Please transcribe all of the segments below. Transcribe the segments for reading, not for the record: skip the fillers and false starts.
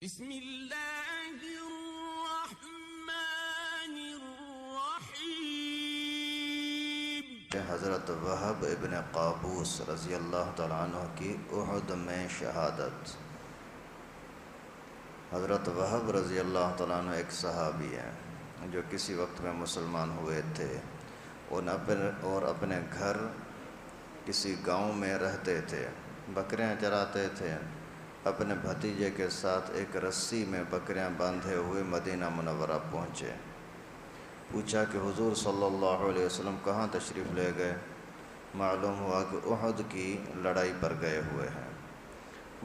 بسم اللہ الرحمن الرحیم۔ حضرت وہب ابن قابوس رضی اللہ تعالیٰ عنہ کی احد میں شہادت۔ حضرت وہب رضی اللہ تعالیٰ عنہ ایک صحابی ہیں جو کسی وقت میں مسلمان ہوئے تھے اور اپنے گھر کسی گاؤں میں رہتے تھے، بکریاں چراتے تھے۔ اپنے بھتیجے کے ساتھ ایک رسی میں بکریاں باندھے ہوئے مدینہ منورہ پہنچے۔ پوچھا کہ حضور صلی اللہ علیہ وسلم کہاں تشریف لے گئے؟ معلوم ہوا کہ احد کی لڑائی پر گئے ہوئے ہیں۔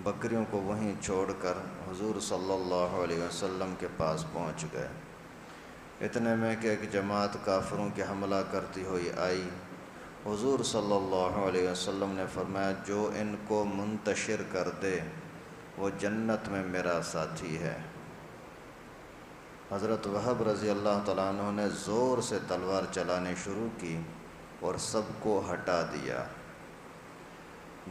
بکریوں کو وہیں چھوڑ کر حضور صلی اللہ علیہ وسلم کے پاس پہنچ گئے۔ اتنے میں کہ ایک جماعت کافروں کے حملہ کرتی ہوئی آئی۔ حضور صلی اللہ علیہ وسلم نے فرمایا جو ان کو منتشر کر دے وہ جنت میں میرا ساتھی ہے۔ حضرت وہب رضی اللہ تعالیٰ عنہ نے زور سے تلوار چلانی شروع کی اور سب کو ہٹا دیا۔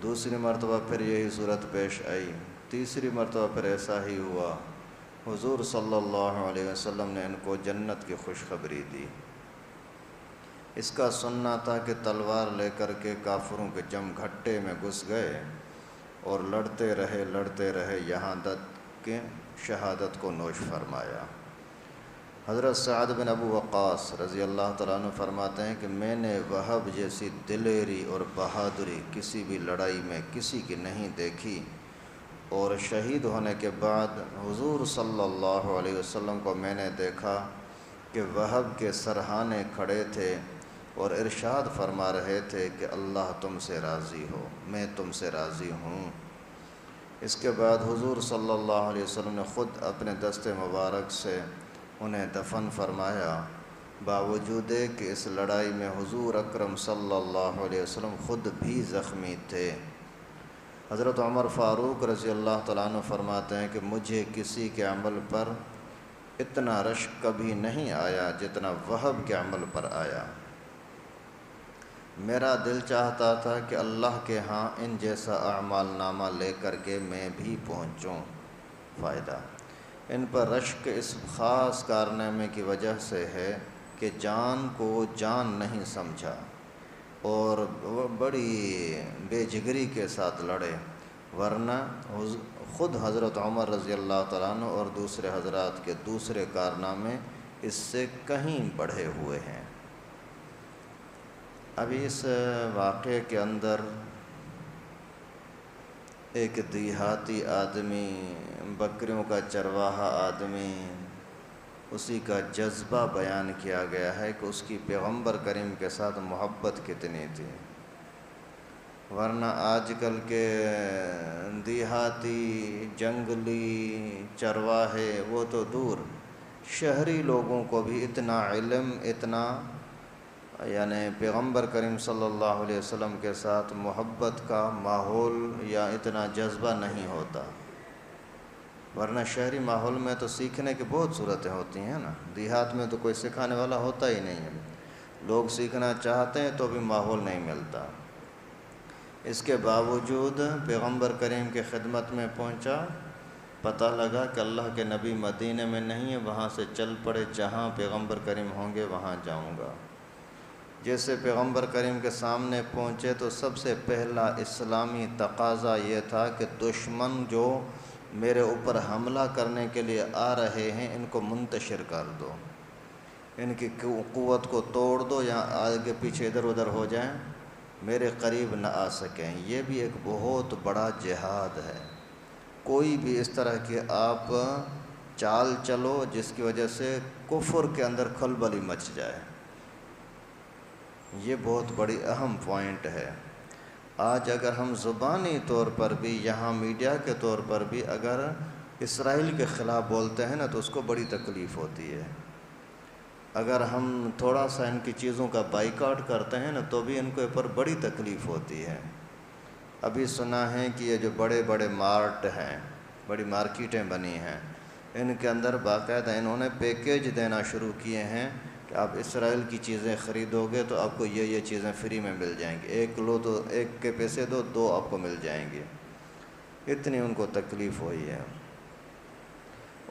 دوسری مرتبہ پھر یہی صورت پیش آئی، تیسری مرتبہ پھر ایسا ہی ہوا۔ حضور صلی اللہ علیہ وسلم نے ان کو جنت کی خوشخبری دی۔ اس کا سننا تھا کہ تلوار لے کر کے کافروں کے جم گھٹے میں گھس گئے اور لڑتے رہے یہاں تک کہ شہادت کو نوش فرمایا۔ حضرت سعد بن ابو وقاص رضی اللہ تعالیٰ عنہ فرماتے ہیں کہ میں نے وہب جیسی دلیری اور بہادری کسی بھی لڑائی میں کسی کی نہیں دیکھی، اور شہید ہونے کے بعد حضور صلی اللہ علیہ وسلم کو میں نے دیکھا کہ وہب کے سرہانے کھڑے تھے اور ارشاد فرما رہے تھے کہ اللہ تم سے راضی ہو، میں تم سے راضی ہوں۔ اس کے بعد حضور صلی اللہ علیہ وسلم نے خود اپنے دست مبارک سے انہیں دفن فرمایا، باوجود کہ اس لڑائی میں حضور اکرم صلی اللہ علیہ وسلم خود بھی زخمی تھے۔ حضرت عمر فاروق رضی اللہ تعالیٰ عنہ فرماتے ہیں کہ مجھے کسی کے عمل پر اتنا رشک کبھی نہیں آیا جتنا وہب کے عمل پر آیا۔ میرا دل چاہتا تھا کہ اللہ کے ہاں ان جیسا اعمال نامہ لے کر کے میں بھی پہنچوں۔ فائدہ ان پر رشک اس خاص کارنامے کی وجہ سے ہے کہ جان کو جان نہیں سمجھا اور بڑی بے جگری کے ساتھ لڑے، ورنہ خود حضرت عمر رضی اللہ تعالیٰ عنہ اور دوسرے حضرات کے دوسرے کارنامے اس سے کہیں بڑھے ہوئے ہیں۔ ابھی اس واقعے کے اندر ایک دیہاتی آدمی، بکریوں کا چرواہا آدمی، اسی کا جذبہ بیان کیا گیا ہے کہ اس کی پیغمبر کریم کے ساتھ محبت کتنی تھی، ورنہ آج کل کے دیہاتی جنگلی چرواہے وہ تو دور، شہری لوگوں کو بھی اتنا علم، اتنا یعنی پیغمبر کریم صلی اللہ علیہ وسلم کے ساتھ محبت کا ماحول یا اتنا جذبہ نہیں ہوتا، ورنہ شہری ماحول میں تو سیکھنے کی بہت صورتیں ہوتی ہیں نا، دیہات میں تو کوئی سکھانے والا ہوتا ہی نہیں ہے، لوگ سیکھنا چاہتے ہیں تو بھی ماحول نہیں ملتا۔ اس کے باوجود پیغمبر کریم کی خدمت میں پہنچا، پتہ لگا کہ اللہ کے نبی مدینے میں نہیں ہے، وہاں سے چل پڑے، جہاں پیغمبر کریم ہوں گے وہاں جاؤں گا۔ جیسے پیغمبر کریم کے سامنے پہنچے تو سب سے پہلا اسلامی تقاضا یہ تھا کہ دشمن جو میرے اوپر حملہ کرنے کے لیے آ رہے ہیں ان کو منتشر کر دو، ان کی قوت کو توڑ دو یا آگے پیچھے ادھر ادھر ہو جائیں، میرے قریب نہ آ سکیں۔ یہ بھی ایک بہت بڑا جہاد ہے۔ کوئی بھی اس طرح کی آپ چال چلو جس کی وجہ سے کفر کے اندر کھلبلی مچ جائے، یہ بہت بڑی اہم پوائنٹ ہے۔ آج اگر ہم زبانی طور پر بھی یہاں میڈیا کے طور پر بھی اگر اسرائیل کے خلاف بولتے ہیں نا تو اس کو بڑی تکلیف ہوتی ہے، اگر ہم تھوڑا سا ان کی چیزوں کا بائیکاٹ کرتے ہیں نا تو بھی ان کے اوپر بڑی تکلیف ہوتی ہے۔ ابھی سنا ہے کہ یہ جو بڑے بڑے مارٹ ہیں، بڑی مارکیٹیں بنی ہیں، ان کے اندر باقاعدہ انہوں نے پیکیج دینا شروع کیے ہیں کہ آپ اسرائیل کی چیزیں خریدو گے تو آپ کو یہ چیزیں فری میں مل جائیں گی، ایک لو تو ایک کے پیسے دو، دو آپ کو مل جائیں گے۔ اتنی ان کو تکلیف ہوئی ہے۔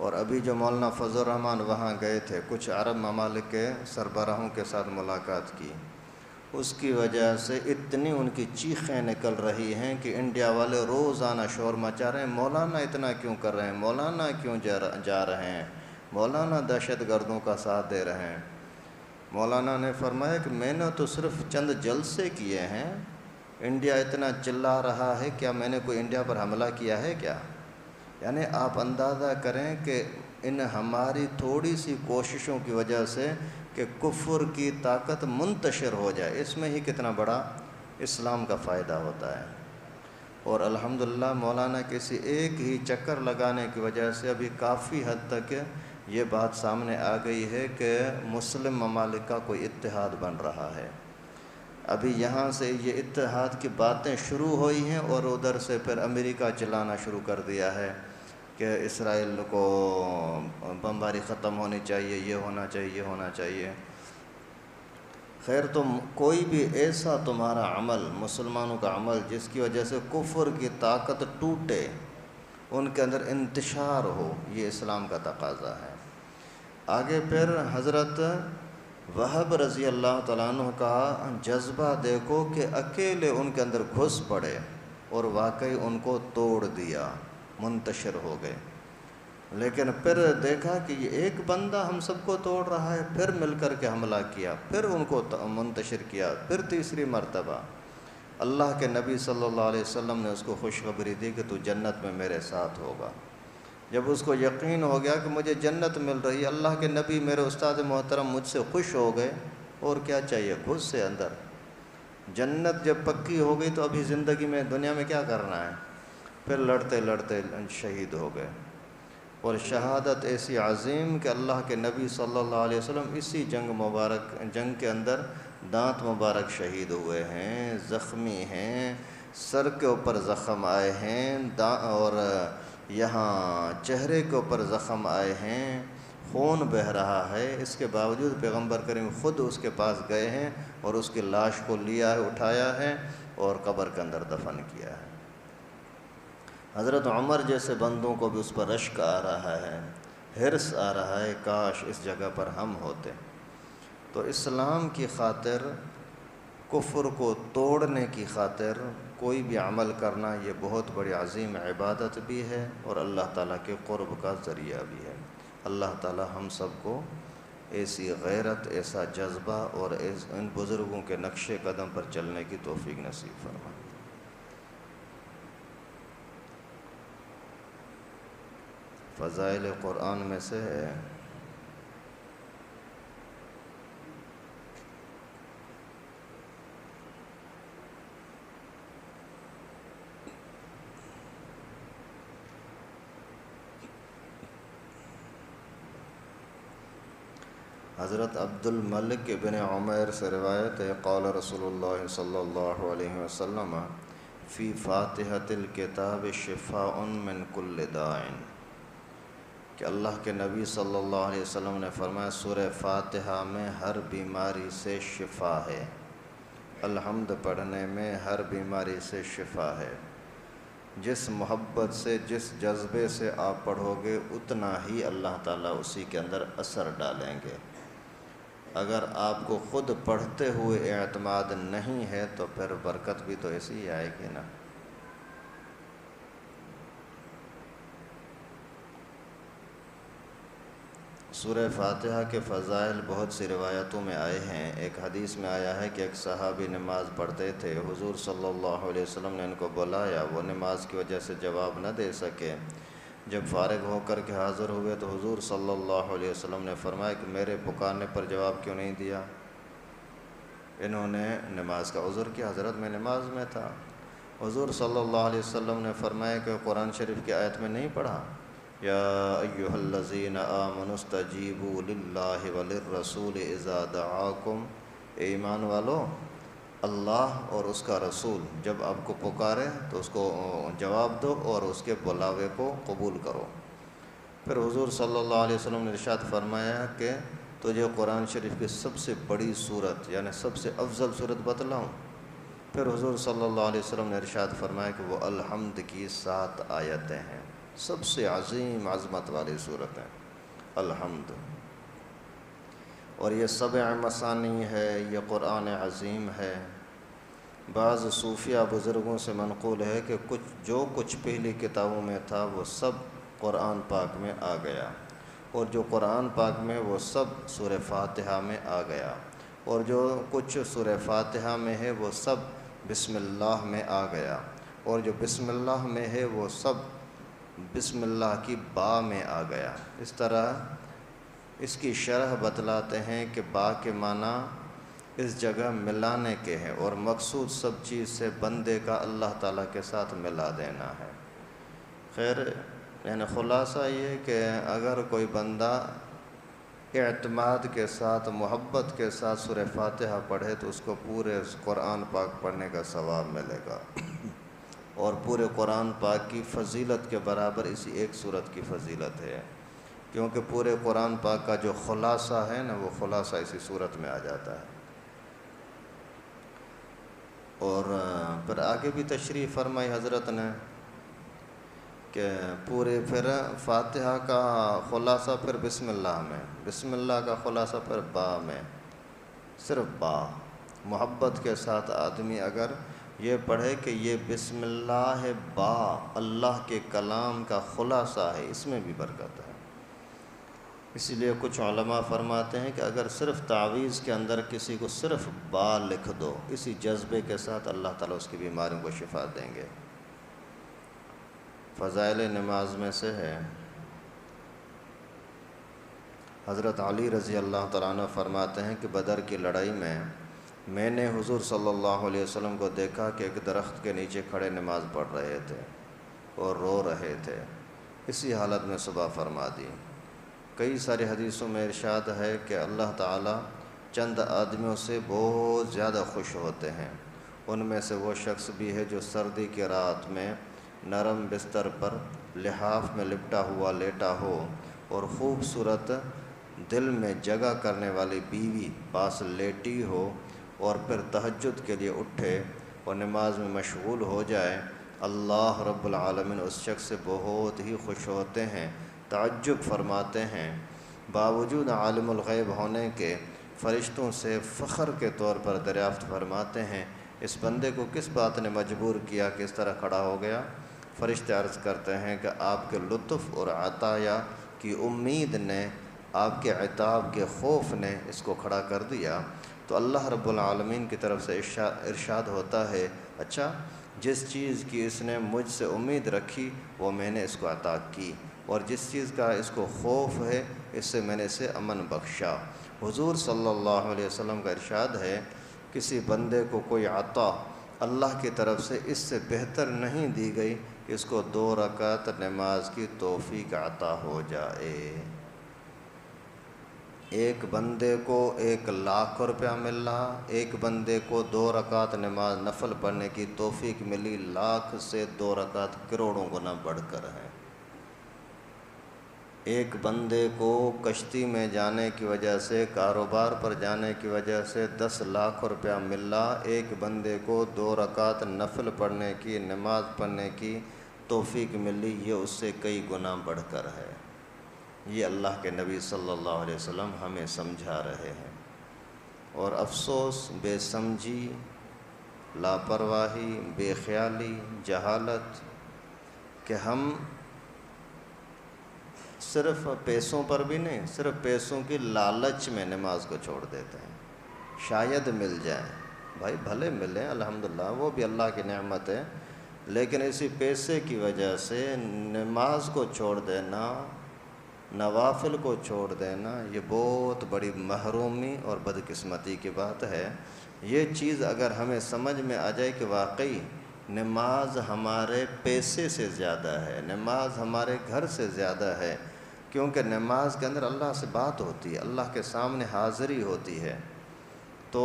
اور ابھی جو مولانا فضل الرحمن وہاں گئے تھے، کچھ عرب ممالک کے سربراہوں کے ساتھ ملاقات کی، اس کی وجہ سے اتنی ان کی چیخیں نکل رہی ہیں کہ انڈیا والے روزانہ شور مچا رہے ہیں، مولانا اتنا کیوں کر رہے ہیں، مولانا کیوں جا رہے ہیں، مولانا دہشت گردوں کا ساتھ دے رہے ہیں۔ مولانا نے فرمایا کہ میں نے تو صرف چند جلسے کیے ہیں، انڈیا اتنا چلا رہا ہے، کیا میں نے کوئی انڈیا پر حملہ کیا ہے کیا؟ یعنی آپ اندازہ کریں کہ ان ہماری تھوڑی سی کوششوں کی وجہ سے کہ کفر کی طاقت منتشر ہو جائے، اس میں ہی کتنا بڑا اسلام کا فائدہ ہوتا ہے۔ اور الحمدللہ مولانا کسی ایک ہی چکر لگانے کی وجہ سے ابھی کافی حد تک یہ بات سامنے آ گئی ہے کہ مسلم ممالک کا کوئی اتحاد بن رہا ہے۔ ابھی یہاں سے یہ اتحاد کی باتیں شروع ہوئی ہیں اور ادھر سے پھر امریکہ چلانا شروع کر دیا ہے کہ اسرائیل کو بمباری ختم ہونی چاہیے، یہ ہونا چاہیے، یہ ہونا چاہیے۔ خیر، تم کوئی بھی ایسا تمہارا عمل، مسلمانوں کا عمل جس کی وجہ سے کفر کی طاقت ٹوٹے، ان کے اندر انتشار ہو، یہ اسلام کا تقاضا ہے۔ آگے پھر حضرت وہب رضی اللہ تعالیٰ عنہ کا جذبہ دیکھو کہ اکیلے ان کے اندر گھس پڑے اور واقعی ان کو توڑ دیا، منتشر ہو گئے۔ لیکن پھر دیکھا کہ یہ ایک بندہ ہم سب کو توڑ رہا ہے، پھر مل کر کے حملہ کیا، پھر ان کو منتشر کیا، پھر تیسری مرتبہ اللہ کے نبی صلی اللہ علیہ وسلم نے اس کو خوشخبری دی کہ تو جنت میں میرے ساتھ ہوگا۔ جب اس کو یقین ہو گیا کہ مجھے جنت مل رہی ہے، اللہ کے نبی میرے استاد محترم مجھ سے خوش ہو گئے، اور کیا چاہیے، گھس سے اندر۔ جنت جب پکی ہو گئی تو ابھی زندگی میں دنیا میں کیا کرنا ہے؟ پھر لڑتے لڑتے شہید ہو گئے، اور شہادت ایسی عظیم کہ اللہ کے نبی صلی اللہ علیہ وسلم اسی جنگ کے اندر دانت مبارک شہید ہوئے ہیں، زخمی ہیں، سر کے اوپر زخم آئے ہیں، اور یہاں چہرے کے اوپر زخم آئے ہیں، خون بہہ رہا ہے۔ اس کے باوجود پیغمبر کریم خود اس کے پاس گئے ہیں اور اس کی لاش کو لیا ہے، اٹھایا ہے اور قبر کے اندر دفن کیا ہے۔ حضرت عمر جیسے بندوں کو بھی اس پر رشک آ رہا ہے، حرص آ رہا ہے، کاش اس جگہ پر ہم ہوتے۔ تو اسلام کی خاطر، کفر کو توڑنے کی خاطر کوئی بھی عمل کرنا یہ بہت بڑی عظیم عبادت بھی ہے اور اللہ تعالیٰ کے قرب کا ذریعہ بھی ہے۔ اللہ تعالیٰ ہم سب کو ایسی غیرت، ایسا جذبہ اور ان بزرگوں کے نقش قدم پر چلنے کی توفیق نصیب فرمائے۔ فضائل قرآن میں سے ہے حضرت عبد الملک ابن عمیر سے روایت ہے، قال رسول اللہ صلی اللہ علیہ وسلم فی فاتحۃ الکتاب شفاء من کل داء، کہ اللہ کے نبی صلی اللہ علیہ وسلم نے فرمایا سورہ فاتحہ میں ہر بیماری سے شفا ہے، الحمد پڑھنے میں ہر بیماری سے شفا ہے۔ جس محبت سے، جس جذبے سے آپ پڑھو گے اتنا ہی اللہ تعالیٰ اسی کے اندر اثر ڈالیں گے۔ اگر آپ کو خود پڑھتے ہوئے اعتماد نہیں ہے تو پھر برکت بھی تو ایسی ہی آئے گی نا۔ سورہ فاتحہ کے فضائل بہت سی روایتوں میں آئے ہیں۔ ایک حدیث میں آیا ہے کہ ایک صحابی نماز پڑھتے تھے، حضور صلی اللہ علیہ وسلم نے ان کو بلایا، وہ نماز کی وجہ سے جواب نہ دے سکے۔ جب فارغ ہو کر کے حاضر ہوئے تو حضور صلی اللہ علیہ وسلم نے فرمایا کہ میرے پکارنے پر جواب کیوں نہیں دیا؟ انہوں نے نماز کا عذر کیا، حضرت میں نماز میں تھا۔ حضور صلی اللہ علیہ وسلم نے فرمایا کہ قرآن شریف کی آیت میں نہیں پڑھا، یا ایھا الذین آمنوا استجیبوا للہ وللرسول اذا دعاکم، اے ایمان والو، اللہ اور اس کا رسول جب آپ کو پکارے تو اس کو جواب دو اور اس کے بلاوے کو قبول کرو۔ پھر حضور صلی اللہ علیہ وسلم نے ارشاد فرمایا کہ تجھے قرآن شریف کی سب سے بڑی صورت یعنی سب سے افضل صورت بتلاؤں؟ پھر حضور صلی اللہ علیہ وسلم نے ارشاد فرمایا کہ وہ الحمد کی 7 آیتیں ہیں۔ سب سے عظیم عظمت والی صورت ہے الحمد۔ اور یہ سبع مثانی ہے، یہ قرآن عظیم ہے۔ بعض صوفیہ بزرگوں سے منقول ہے کہ جو کچھ پہلی کتابوں میں تھا وہ سب قرآن پاک میں آ گیا، اور جو قرآن پاک میں وہ سب سورہ فاتحہ میں آ گیا، اور جو کچھ سورہ فاتحہ میں ہے وہ سب بسم اللہ میں آ گیا، اور جو بسم اللہ میں ہے وہ سب بسم اللہ کی با میں آ گیا۔ اس طرح اس کی شرح بتلاتے ہیں کہ با کے معنی اس جگہ ملانے کے ہیں، اور مقصود سب چیز سے بندے کا اللہ تعالیٰ کے ساتھ ملا دینا ہے۔ خیر، یعنی خلاصہ یہ کہ اگر کوئی بندہ اعتماد کے ساتھ، محبت کے ساتھ سورہ فاتحہ پڑھے تو اس کو پورے قرآن پاک پڑھنے کا ثواب ملے گا، اور پورے قرآن پاک کی فضیلت کے برابر اسی ایک سورت کی فضیلت ہے، کیونکہ پورے قرآن پاک کا جو خلاصہ ہے نا، وہ خلاصہ اسی سورت میں آ جاتا ہے۔ اور پھر آگے بھی تشریح فرمائی حضرت نے کہ پورے پھر فاتحہ کا خلاصہ پھر بسم اللہ میں، بسم اللہ کا خلاصہ پھر با میں، صرف با۔ محبت کے ساتھ آدمی اگر یہ پڑھے کہ یہ بسم اللہ با اللہ کے کلام کا خلاصہ ہے، اس میں بھی برکت ہے۔ اسی لیے کچھ علماء فرماتے ہیں کہ اگر صرف تعویذ کے اندر کسی کو صرف با لکھ دو، اسی جذبے کے ساتھ اللہ تعالیٰ اس کی بیماریوں کو شفا دیں گے۔ فضائل نماز میں سے ہے، حضرت علی رضی اللہ تعالیٰ عنہ فرماتے ہیں کہ بدر کی لڑائی میں نے حضور صلی اللہ علیہ وسلم کو دیکھا کہ ایک درخت کے نیچے کھڑے نماز پڑھ رہے تھے اور رو رہے تھے، اسی حالت میں صبح فرما دی۔ کئی ساری حدیثوں میں ارشاد ہے کہ اللہ تعالیٰ چند آدمیوں سے بہت زیادہ خوش ہوتے ہیں، ان میں سے وہ شخص بھی ہے جو سردی کی رات میں نرم بستر پر لحاف میں لپٹا ہوا لیٹا ہو، اور خوبصورت دل میں جگہ کرنے والی بیوی پاس لیٹی ہو، اور پھر تہجد کے لیے اٹھے اور نماز میں مشغول ہو جائے۔ اللہ رب العالمین اس شخص سے بہت ہی خوش ہوتے ہیں، تعجب فرماتے ہیں، باوجود عالم الغیب ہونے کے فرشتوں سے فخر کے طور پر دریافت فرماتے ہیں، اس بندے کو کس بات نے مجبور کیا کہ اس طرح کھڑا ہو گیا؟ فرشتے عرض کرتے ہیں کہ آپ کے لطف اور عطایا کی امید نے، آپ کے عتاب کے خوف نے اس کو کھڑا کر دیا۔ تو اللہ رب العالمین کی طرف سے ارشاد ہوتا ہے، اچھا جس چیز کی اس نے مجھ سے امید رکھی وہ میں نے اس کو عطا کی، اور جس چیز کا اس کو خوف ہے اس سے میں نے اسے امن بخشا۔ حضور صلی اللہ علیہ وسلم کا ارشاد ہے، کسی بندے کو کوئی عطا اللہ کی طرف سے اس سے بہتر نہیں دی گئی کہ اس کو 2 رکعت نماز کی توفیق عطا ہو جائے۔ ایک بندے کو 1,00,000 روپیہ مل رہا، ایک بندے کو 2 رکعت نماز نفل پڑھنے کی توفیق ملی، 1,00,000 سے 2 رکعت کروڑوں گنا بڑھ کر ہے۔ ایک بندے کو کشتی میں جانے کی وجہ سے، کاروبار پر جانے کی وجہ سے 10,00,000 روپیہ مل رہا، ایک بندے کو 2 رکعت نفل پڑھنے کی، نماز پڑھنے کی توفیق ملی، یہ اس سے کئی گنا بڑھ کر ہے۔ یہ اللہ کے نبی صلی اللہ علیہ وسلم ہمیں سمجھا رہے ہیں۔ اور افسوس، بے سمجھی، لاپرواہی، بے خیالی، جہالت کہ ہم صرف پیسوں پر بھی نہیں، صرف پیسوں کی لالچ میں نماز کو چھوڑ دیتے ہیں، شاید مل جائیں، بھائی بھلے ملیں الحمدللہ، وہ بھی اللہ کی نعمت ہے، لیکن اسی پیسے کی وجہ سے نماز کو چھوڑ دینا، نوافل کو چھوڑ دینا، یہ بہت بڑی محرومی اور بدقسمتی کی بات ہے۔ یہ چیز اگر ہمیں سمجھ میں آ جائے کہ واقعی نماز ہمارے پیسے سے زیادہ ہے، نماز ہمارے گھر سے زیادہ ہے، کیونکہ نماز کے اندر اللہ سے بات ہوتی ہے، اللہ کے سامنے حاضری ہوتی ہے، تو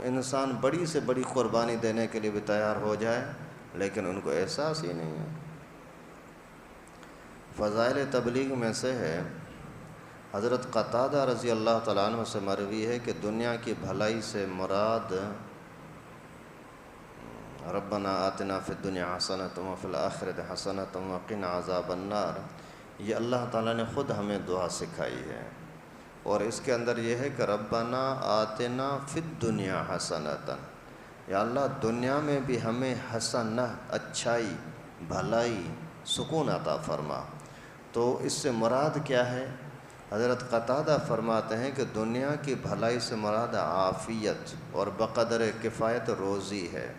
انسان بڑی سے بڑی قربانی دینے کے لیے بھی تیار ہو جائے، لیکن ان کو احساس ہی نہیں ہے۔ فضائل تبلیغ میں سے ہے، حضرت قتادہ رضی اللہ تعالیٰ عنہ سے مروی ہے کہ دنیا کی بھلائی سے مراد ربنا آتنا فی الدنیا حسنۃ وفی الآخرۃ حسنۃ وقنا عذاب النار، یہ اللہ تعالیٰ نے خود ہمیں دعا سکھائی ہے، اور اس کے اندر یہ ہے کہ ربنا آتنا فی الدنیا حسنۃ، یا اللہ دنیا میں بھی ہمیں حسنہ، اچھائی، بھلائی، سکون عطا فرما۔ تو اس سے مراد کیا ہے؟ حضرت قتادہ فرماتے ہیں کہ دنیا کی بھلائی سے مراد عافیت اور بقدر کفایت روزی ہے۔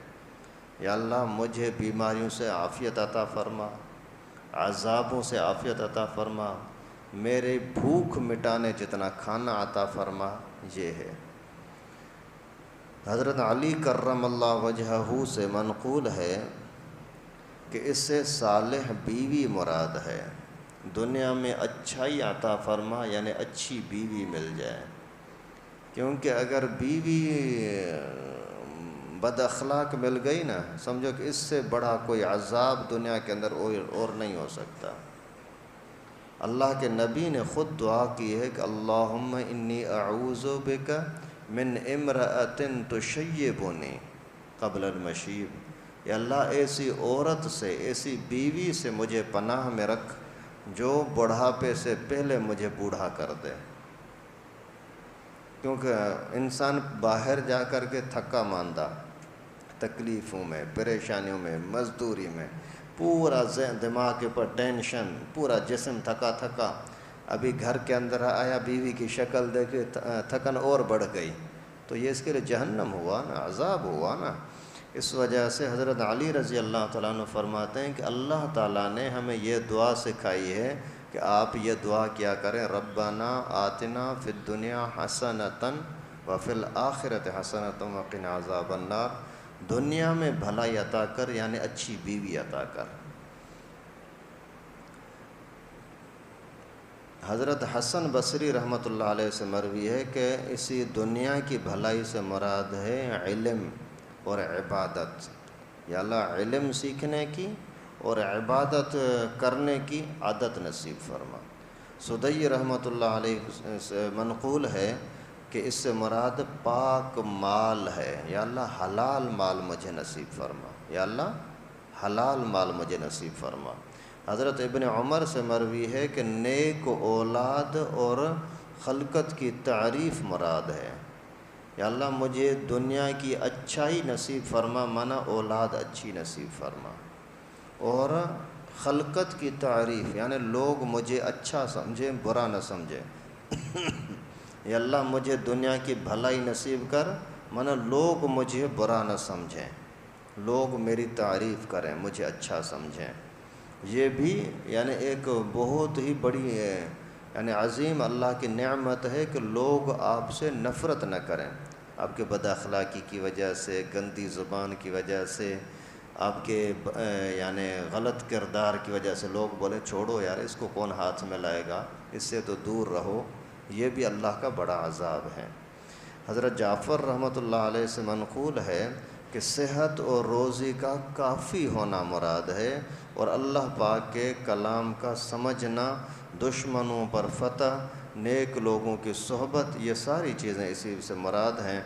یا اللہ مجھے بیماریوں سے عافیت عطا فرما، عذابوں سے عافیت عطا فرما، میرے بھوک مٹانے جتنا کھانا عطا فرما، یہ ہے۔ حضرت علی کرم اللہ وجہہ سے منقول ہے کہ اس سے صالح بیوی مراد ہے، دنیا میں اچھائی عطا فرما یعنی اچھی بیوی مل جائے، کیونکہ اگر بیوی بد اخلاق مل گئی نا، سمجھو کہ اس سے بڑا کوئی عذاب دنیا کے اندر اور نہیں ہو سکتا۔ اللہ کے نبی نے خود دعا کی ہے کہ اللہم انی اعوذ بک من امرأۃ تشیبنی قبل المشیب، یا اللہ ایسی عورت سے، ایسی بیوی سے مجھے پناہ میں رکھ جو بڑھاپے سے پہلے مجھے بوڑھا کر دے، کیونکہ انسان باہر جا کر کے تھکا ماندہ، تکلیفوں میں، پریشانیوں میں، مزدوری میں، پورا ذہن دماغ کے اوپر ٹینشن، پورا جسم تھکا تھکا، ابھی گھر کے اندر آیا بیوی کی شکل دیکھے تھکن اور بڑھ گئی، تو یہ اس کے لیے جہنم ہوا نا، عذاب ہوا نا۔ اس وجہ سے حضرت علی رضی اللہ تعالیٰ عنہ فرماتے ہیں کہ اللہ تعالیٰ نے ہمیں یہ دعا سکھائی ہے کہ آپ یہ دعا کیا کریں، ربنا آتنا فی الدنیا حسنۃ وفی الآخرۃ حسنۃ وقنا عذاب النار، دنیا میں بھلائی عطا کر یعنی اچھی بیوی عطا کر۔ حضرت حسن بصری رحمۃ اللہ علیہ سے مروی ہے کہ اسی دنیا کی بھلائی سے مراد ہے علم اور عبادت، یا اللہ علم سیکھنے کی اور عبادت کرنے کی عادت نصیب فرما۔ سدی رحمۃ اللہ علیہ سے منقول ہے کہ اس سے مراد پاک مال ہے، یا اللہ حلال مال مجھے نصیب فرما، یا اللہ حلال مال مجھے نصیب فرما۔ حضرت ابن عمر سے مروی ہے کہ نیک اولاد اور خلقت کی تعریف مراد ہے، یا اللہ مجھے دنیا کی اچھائی نصیب فرما، مانا اولاد اچھی نصیب فرما، اور خلقت کی تعریف یعنی لوگ مجھے اچھا سمجھیں، برا نہ سمجھیں۔ یا اللہ مجھے دنیا کی بھلائی نصیب کر، مانا لوگ مجھے برا نہ سمجھیں، لوگ میری تعریف کریں، مجھے اچھا سمجھیں۔ یہ بھی یعنی ایک بہت ہی بڑی یعنی عظیم اللہ کی نعمت ہے کہ لوگ آپ سے نفرت نہ کریں، آپ کے بد اخلاقی کی وجہ سے، گندی زبان کی وجہ سے، آپ کے یعنی غلط کردار کی وجہ سے لوگ بولے چھوڑو یار اس کو کون ہاتھ میں لائے گا، اس سے تو دور رہو، یہ بھی اللہ کا بڑا عذاب ہے۔ حضرت جعفر رحمۃ اللہ علیہ سے منقول ہے کہ صحت اور روزی کا کافی ہونا مراد ہے، اور اللہ پاک کے کلام کا سمجھنا، دشمنوں پر فتح، نیک لوگوں کی صحبت، یہ ساری چیزیں اسی سے مراد ہیں۔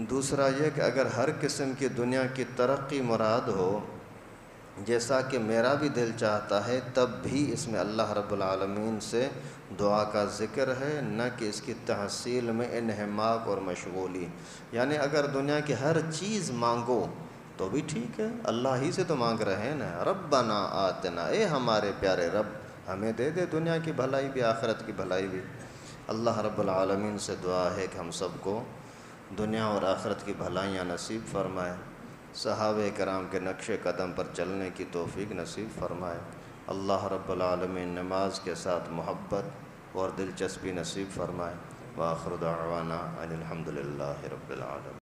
دوسرا یہ کہ اگر ہر قسم کی دنیا کی ترقی مراد ہو، جیسا کہ میرا بھی دل چاہتا ہے، تب بھی اس میں اللہ رب العالمین سے دعا کا ذکر ہے، نہ کہ اس کی تحصیل میں انہماک اور مشغولی۔ یعنی اگر دنیا کی ہر چیز مانگو تو بھی ٹھیک ہے، اللہ ہی سے تو مانگ رہے ہیں نا، ربنا آتنا، اے ہمارے پیارے رب ہمیں دے دے دنیا کی بھلائی بھی، آخرت کی بھلائی بھی۔ اللہ رب العالمین سے دعا ہے کہ ہم سب کو دنیا اور آخرت کی بھلائیاں نصیب فرمائے، صحابہ کرام کے نقش قدم پر چلنے کی توفیق نصیب فرمائے۔ اللہ رب العالمین نماز کے ساتھ محبت اور دلچسپی نصیب فرمائے۔ وآخر دعوانا ان الحمد للہ رب العالمین۔